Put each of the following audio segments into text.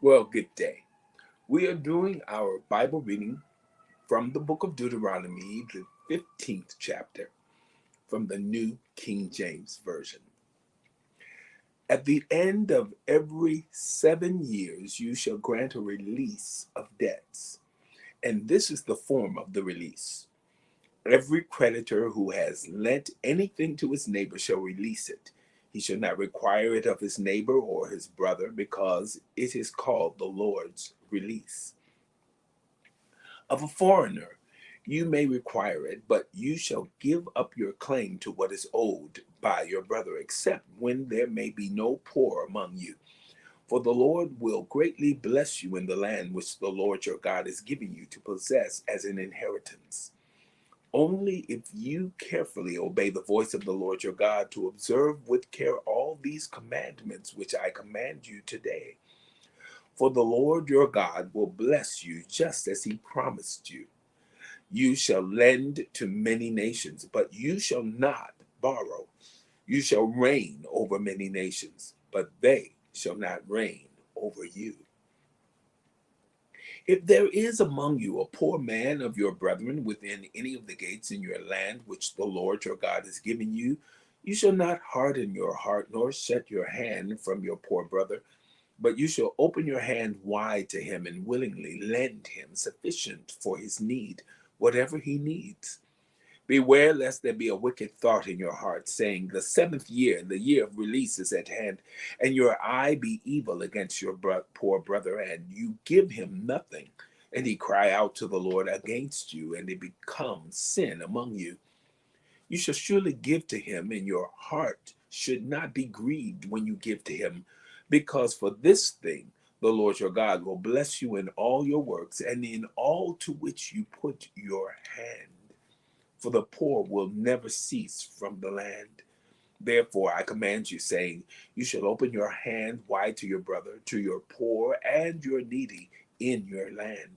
Well, good day. We are doing our Bible reading from the book of Deuteronomy, the 15th chapter, from the New King James Version. At the end of every 7 years, you shall grant a release of debts. And this is the form of the release. Every creditor who has lent anything to his neighbor shall release it. He shall not require it of his neighbor or his brother, because it is called the Lord's release. Of a foreigner, you may require it, but you shall give up your claim to what is owed by your brother, except when there may be no poor among you. For the Lord will greatly bless you in the land which the Lord your God is giving you to possess as an inheritance. Only if you carefully obey the voice of the Lord your God to observe with care all these commandments which I command you today. For the Lord your God will bless you just as he promised you. You shall lend to many nations, but you shall not borrow. You shall reign over many nations, but they shall not reign over you. If there is among you a poor man of your brethren within any of the gates in your land which the Lord your God is giving you, you shall not harden your heart nor shut your hand from your poor brother, but you shall open your hand wide to him and willingly lend him sufficient for his need, whatever he needs. Beware lest there be a wicked thought in your heart, saying, the seventh year, the year of release, is at hand, and your eye be evil against your poor brother, and you give him nothing, and he cry out to the Lord against you, and it becomes sin among you. You shall surely give to him, and your heart should not be grieved when you give to him, because for this thing the Lord your God will bless you in all your works, and in all to which you put your hand. For the poor will never cease from the land. Therefore I command you, saying, you shall open your hand wide to your brother, to your poor and your needy in your land.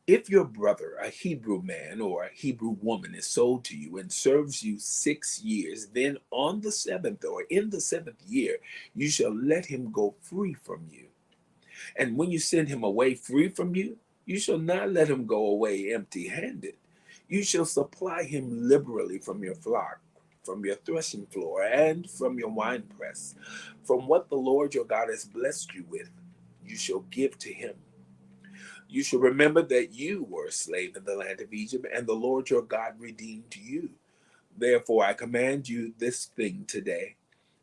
If your brother, a Hebrew man or a Hebrew woman, is sold to you and serves you 6 years, then on the seventh or in the seventh year, you shall let him go free from you. And when you send him away free from you, you shall not let him go away empty handed. You shall supply him liberally from your flock, from your threshing floor, and from your winepress. From what the Lord your God has blessed you with, you shall give to him. You shall remember that you were a slave in the land of Egypt, and the Lord your God redeemed you. Therefore I command you this thing today.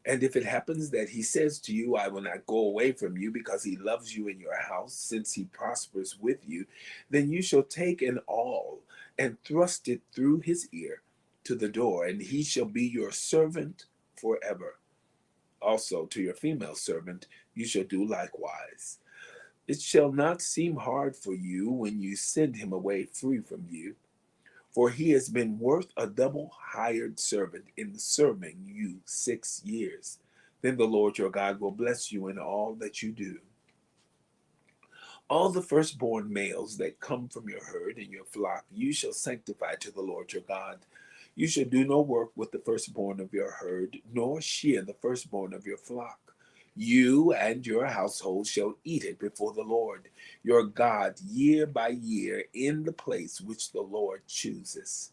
And if it happens that he says to you, I will not go away from you, because he loves you in your house, since he prospers with you, then you shall take an awl and thrust it through his ear to the door, and he shall be your servant forever. Also to your female servant you shall do likewise. It shall not seem hard for you when you send him away free from you, for he has been worth a double hired servant in serving you 6 years. Then the Lord your God will bless you in all that you do. All the firstborn males that come from your herd and your flock you shall sanctify to the Lord your God. You shall do no work with the firstborn of your herd, nor shear the firstborn of your flock. You and your household shall eat it before the Lord your God year by year in the place which the Lord chooses.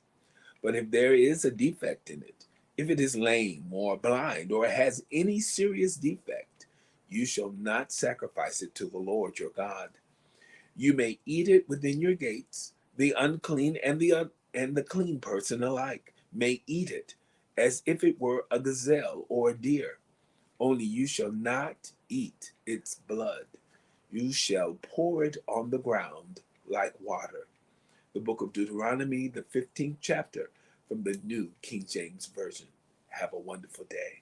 But if there is a defect in it, if it is lame or blind or has any serious defect, you shall not sacrifice it to the Lord your God. You may eat it within your gates. The unclean and the clean person alike may eat it, as if it were a gazelle or a deer. Only you shall not eat its blood. You shall pour it on the ground like water. The book of Deuteronomy, the 15th chapter, from the New King James Version. Have a wonderful day.